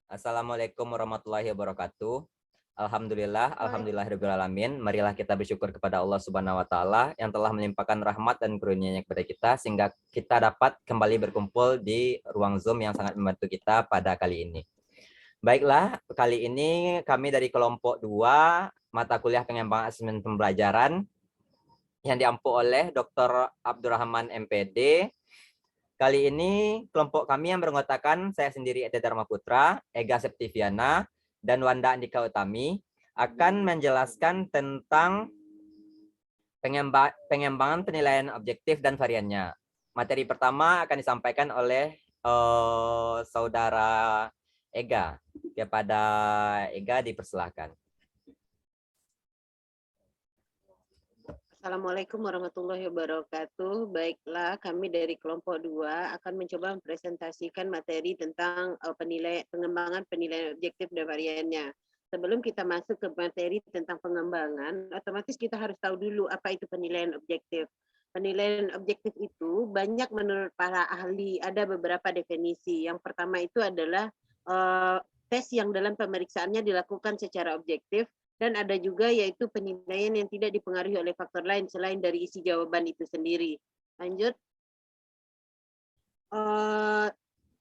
Assalamualaikum warahmatullahi wabarakatuh. Waalaikumsalam. Alhamdulillahirabbil alamin. Marilah kita bersyukur kepada Allah Subhanahu wa taala yang telah melimpahkan rahmat dan karunia-Nya kepada kita sehingga kita dapat kembali berkumpul di ruang Zoom yang sangat membantu kita pada kali ini. Baiklah, kali ini kami dari kelompok 2 mata kuliah pengembangan asesmen pembelajaran yang diampu oleh Dr. Abdurrahman MPD. Kali ini kelompok kami yang beranggotakan saya sendiri Eda Dharma Putra, Ega Septiviana, dan Wanda Andika Utami akan menjelaskan tentang pengembangan penilaian objektif dan variannya. Materi pertama akan disampaikan oleh saudara Ega. Kepada Ega dipersilahkan. Assalamualaikum warahmatullahi wabarakatuh. Baiklah, kami dari kelompok 2 akan mencoba mempresentasikan materi tentang pengembangan penilaian objektif dan variannya. Sebelum kita masuk ke materi tentang pengembangan, otomatis kita harus tahu dulu apa itu penilaian objektif. Penilaian objektif itu banyak menurut para ahli, ada beberapa definisi. Yang pertama itu adalah tes yang dalam pemeriksaannya dilakukan secara objektif, dan ada juga yaitu penilaian yang tidak dipengaruhi oleh faktor lain selain dari isi jawaban itu sendiri. Lanjut.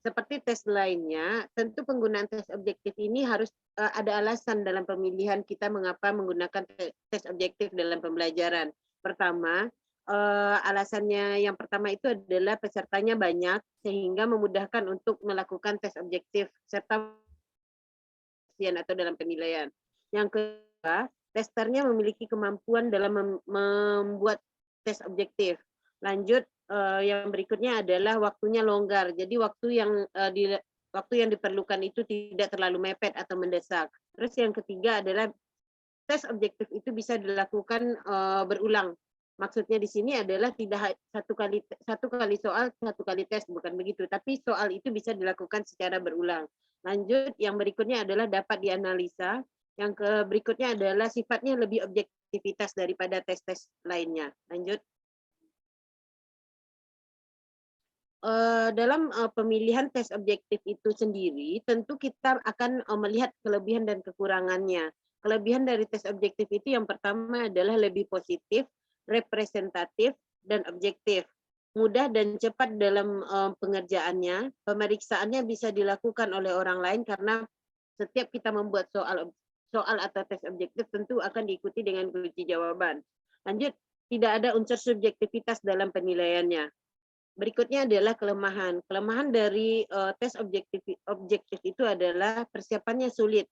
Seperti tes lainnya, tentu penggunaan tes objektif ini harus ada alasan dalam pemilihan kita mengapa menggunakan tes objektif dalam pembelajaran. Pertama, alasannya yang pertama itu adalah pesertanya banyak sehingga memudahkan untuk melakukan tes objektif serta atau dalam penilaian. Yang kedua, testernya memiliki kemampuan dalam membuat tes objektif. Lanjut, yang berikutnya adalah waktunya longgar. Jadi waktu yang diperlukan itu tidak terlalu mepet atau mendesak. Terus yang ketiga adalah tes objektif itu bisa dilakukan berulang. Maksudnya di sini adalah tidak satu kali soal, satu kali tes, bukan begitu. Tapi soal itu bisa dilakukan secara berulang. Lanjut, yang berikutnya adalah dapat dianalisa. Yang berikutnya adalah sifatnya lebih objektivitas daripada tes-tes lainnya. Lanjut. Dalam pemilihan tes objektif itu sendiri, tentu kita akan melihat kelebihan dan kekurangannya. Kelebihan dari tes objektif itu yang pertama adalah lebih positif, representatif, dan objektif. Mudah dan cepat dalam pengerjaannya, pemeriksaannya bisa dilakukan oleh orang lain karena setiap kita membuat soal atau tes objektif tentu akan diikuti dengan kunci jawaban. Lanjut, tidak ada unsur subjektivitas dalam penilaiannya. Berikutnya adalah kelemahan. Kelemahan dari tes objektif itu adalah persiapannya sulit.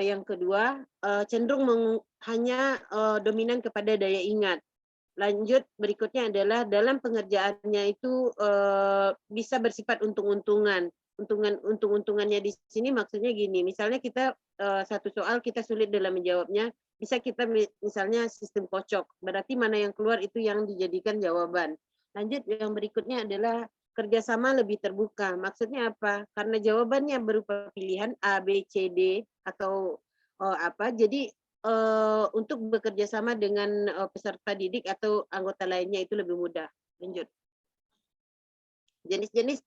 Yang kedua, cenderung hanya dominan kepada daya ingat. Lanjut, berikutnya adalah dalam pengerjaannya itu bisa bersifat untung-untungan. Untung-untungannya di sini maksudnya gini, misalnya kita satu soal kita sulit dalam menjawabnya, bisa kita misalnya sistem kocok, berarti mana yang keluar itu yang dijadikan jawaban. Lanjut, yang berikutnya adalah kerjasama lebih terbuka. Maksudnya apa? Karena jawabannya berupa pilihan A, B, C, D atau apa, jadi untuk bekerja sama dengan peserta didik atau anggota lainnya itu lebih mudah. Lanjut. Jenis-jenis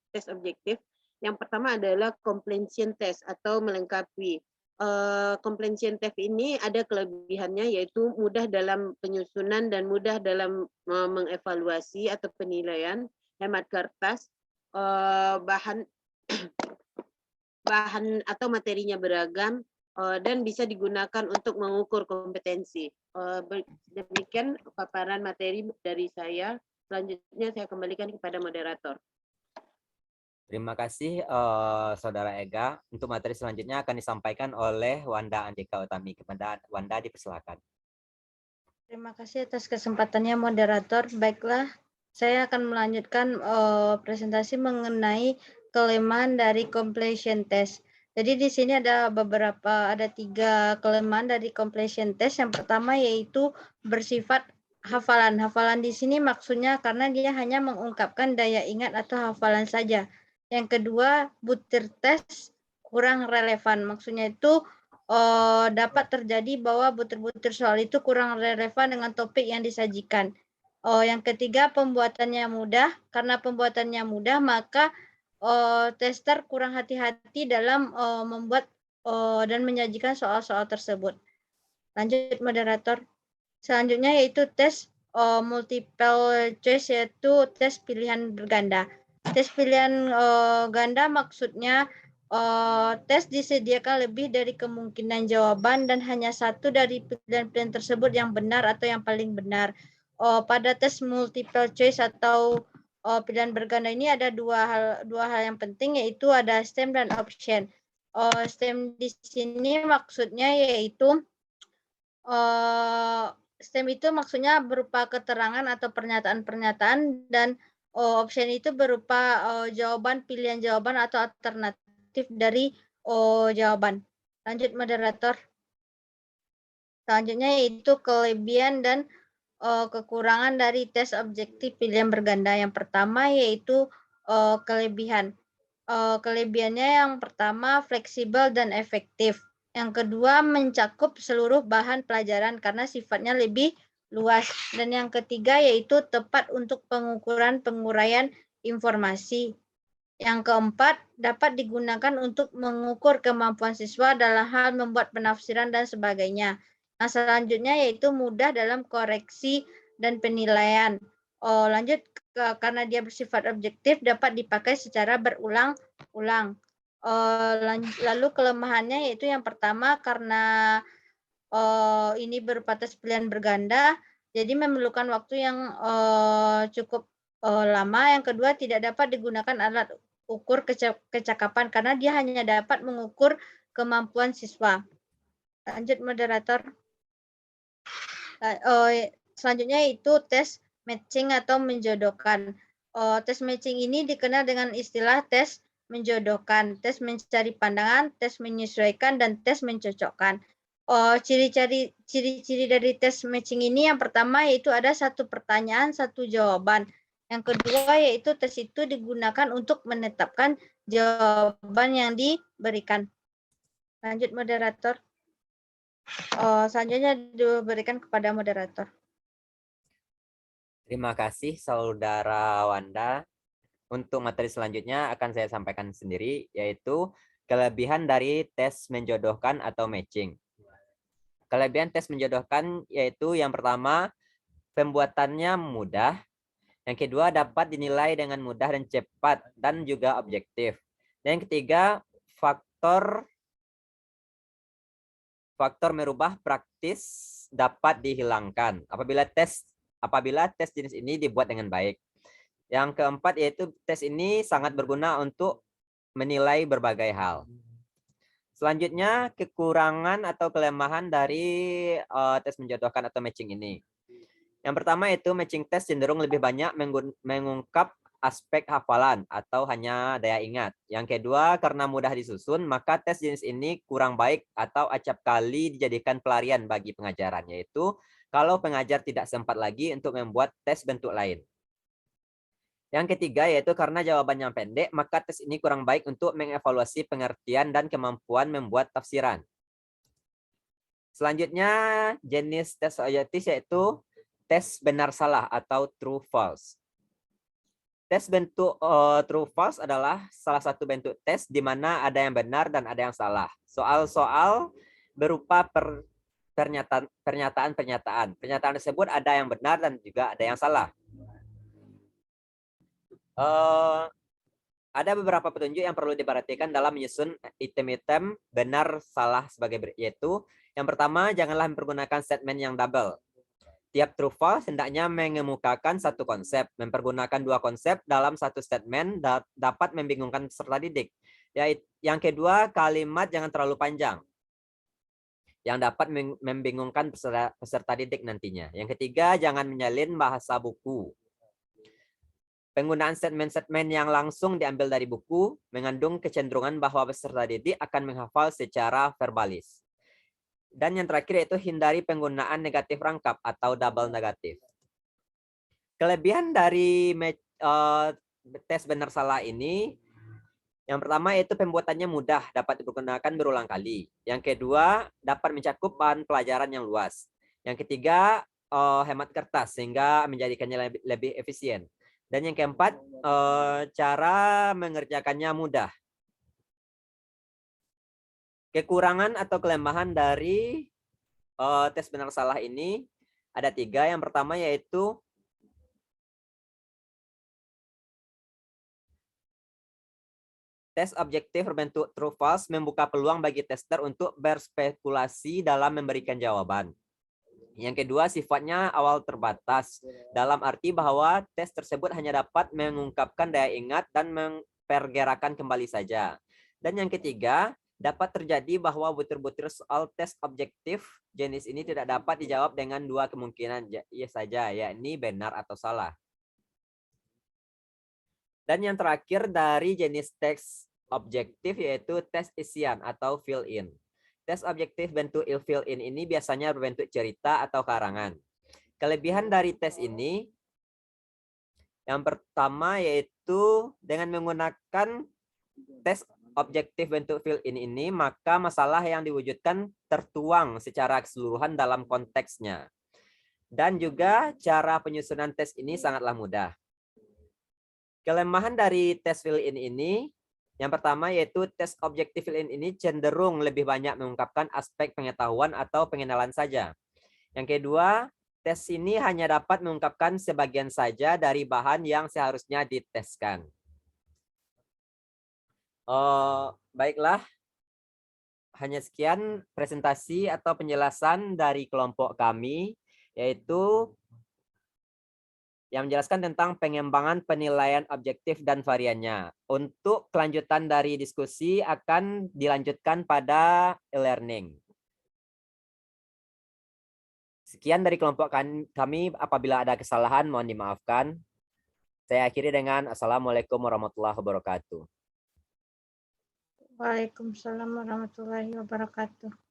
tes objektif. Yang pertama adalah comprehension test atau melengkapi. Comprehension test ini ada kelebihannya yaitu mudah dalam penyusunan dan mudah dalam mengevaluasi atau penilaian, hemat kertas, bahan atau materinya beragam, dan bisa digunakan untuk mengukur kompetensi. Demikian paparan materi dari saya. Selanjutnya saya kembalikan kepada moderator. Terima kasih Saudara Ega. Untuk materi selanjutnya akan disampaikan oleh Wanda Andika Utami. Kepada Wanda dipersilakan. Terima kasih atas kesempatannya moderator. Baiklah, saya akan melanjutkan presentasi mengenai kelemahan dari completion test. Jadi di sini ada 3 kelemahan dari completion test. Yang pertama yaitu bersifat hafalan. Hafalan di sini maksudnya karena dia hanya mengungkapkan daya ingat atau hafalan saja. Yang kedua, butir test kurang relevan. Maksudnya itu dapat terjadi bahwa butir-butir soal itu kurang relevan dengan topik yang disajikan. Yang ketiga, pembuatannya mudah. Karena pembuatannya mudah, maka tester kurang hati-hati dalam membuat dan menyajikan soal-soal tersebut. Lanjut moderator. Selanjutnya yaitu tes multiple choice, yaitu tes pilihan berganda. Tes pilihan ganda maksudnya tes disediakan lebih dari kemungkinan jawaban dan hanya satu dari pilihan-pilihan tersebut yang benar atau yang paling benar. Pada tes multiple choice atau pilihan berganda ini ada dua hal yang penting, yaitu ada STEM dan option. STEM di sini maksudnya yaitu STEM itu maksudnya berupa keterangan atau pernyataan-pernyataan, dan option itu berupa jawaban, pilihan jawaban atau alternatif dari jawaban. Lanjut moderator. Selanjutnya yaitu kelebihan dan kekurangan dari tes objektif pilihan berganda. Yang pertama yaitu kelebihan. Kelebihannya yang pertama fleksibel dan efektif. Yang kedua mencakup seluruh bahan pelajaran karena sifatnya lebih luas. Dan yang ketiga yaitu tepat untuk pengukuran penguraian informasi. Yang keempat, dapat digunakan untuk mengukur kemampuan siswa dalam hal membuat penafsiran dan sebagainya. Nah, selanjutnya yaitu mudah dalam koreksi dan penilaian. Lanjut, karena dia bersifat objektif, dapat dipakai secara berulang-ulang. Lalu kelemahannya yaitu yang pertama, karena ini berupa tes pilihan berganda, jadi memerlukan waktu yang cukup lama. Yang kedua, tidak dapat digunakan alat ukur kecakapan karena dia hanya dapat mengukur kemampuan siswa. Lanjut moderator. Selanjutnya itu tes matching atau menjodohkan. Tes matching ini dikenal dengan istilah tes menjodohkan, tes mencari pandangan, tes menyesuaikan, dan tes mencocokkan. Ciri-ciri dari tes matching ini yang pertama yaitu ada satu pertanyaan, satu jawaban. Yang kedua yaitu tes itu digunakan untuk menetapkan jawaban yang diberikan. Lanjut moderator. Selanjutnya diberikan kepada moderator. Terima kasih Saudara Wanda. Untuk materi selanjutnya akan saya sampaikan sendiri, yaitu kelebihan dari tes menjodohkan atau matching. Kelebihan tes menjodohkan yaitu yang pertama, pembuatannya mudah. Yang kedua, dapat dinilai dengan mudah dan cepat dan juga objektif. Dan yang ketiga, faktor merubah praktis dapat dihilangkan apabila tes jenis ini dibuat dengan baik. Yang keempat yaitu tes ini sangat berguna untuk menilai berbagai hal. Selanjutnya, kekurangan atau kelemahan dari tes menjodohkan atau matching ini. Yang pertama itu matching test cenderung lebih banyak mengungkap aspek hafalan atau hanya daya ingat. Yang kedua, karena mudah disusun, maka tes jenis ini kurang baik atau acap kali dijadikan pelarian bagi pengajaran, yaitu kalau pengajar tidak sempat lagi untuk membuat tes bentuk lain. Yang ketiga, yaitu karena jawabannya pendek, maka tes ini kurang baik untuk mengevaluasi pengertian dan kemampuan membuat tafsiran. Selanjutnya, jenis tes objektif yaitu tes benar salah atau true false. Tes bentuk true false adalah salah satu bentuk tes di mana ada yang benar dan ada yang salah. Soal-soal berupa pernyataan. Pernyataan tersebut ada yang benar dan juga ada yang salah. Ada beberapa petunjuk yang perlu diperhatikan dalam menyusun item-item benar salah sebagai yaitu yang pertama, janganlah mempergunakan statement yang double. Tiap true false hendaknya mengemukakan satu konsep. Mempergunakan dua konsep dalam satu statement dapat membingungkan peserta didik. Yang kedua, kalimat jangan terlalu panjang yang dapat membingungkan peserta didik nantinya. Yang ketiga, jangan menyalin bahasa buku. Penggunaan statement-statement yang langsung diambil dari buku mengandung kecenderungan bahwa peserta didik akan menghafal secara verbalis. Dan yang terakhir yaitu hindari penggunaan negatif rangkap atau double negatif. Kelebihan dari tes benar salah ini, yang pertama yaitu pembuatannya mudah, dapat digunakan berulang kali. Yang kedua, dapat mencakup bahan pelajaran yang luas. Yang ketiga, hemat kertas sehingga menjadikannya lebih efisien. Dan yang keempat, cara mengerjakannya mudah. Kekurangan atau kelemahan dari tes benar salah ini ada 3. Yang pertama yaitu tes objektif berbentuk true false membuka peluang bagi tester untuk berspekulasi dalam memberikan jawaban. Yang kedua, sifatnya awal terbatas, dalam arti bahwa tes tersebut hanya dapat mengungkapkan daya ingat dan mempergerakan kembali saja. Dan yang ketiga, dapat terjadi bahwa butir-butir soal tes objektif jenis ini tidak dapat dijawab dengan 2 kemungkinan saja, yakni benar atau salah. Dan yang terakhir dari jenis tes objektif yaitu tes isian atau fill in. Tes objektif bentuk fill in ini biasanya berbentuk cerita atau karangan. Kelebihan dari tes ini yang pertama yaitu dengan menggunakan tes objektif bentuk fill in ini, maka masalah yang diwujudkan tertuang secara keseluruhan dalam konteksnya. Dan juga cara penyusunan tes ini sangatlah mudah. Kelemahan dari tes fill in ini, yang pertama yaitu tes objektif fill in ini cenderung lebih banyak mengungkapkan aspek pengetahuan atau pengenalan saja. Yang kedua, tes ini hanya dapat mengungkapkan sebagian saja dari bahan yang seharusnya diteskan. Baiklah, hanya sekian presentasi atau penjelasan dari kelompok kami, yaitu yang menjelaskan tentang pengembangan penilaian objektif dan variannya. Untuk kelanjutan dari diskusi akan dilanjutkan pada e-learning. Sekian dari kelompok kami, apabila ada kesalahan mohon dimaafkan. Saya akhiri dengan Assalamualaikum warahmatullahi wabarakatuh. Waalaikumsalam warahmatullahi wabarakatuh.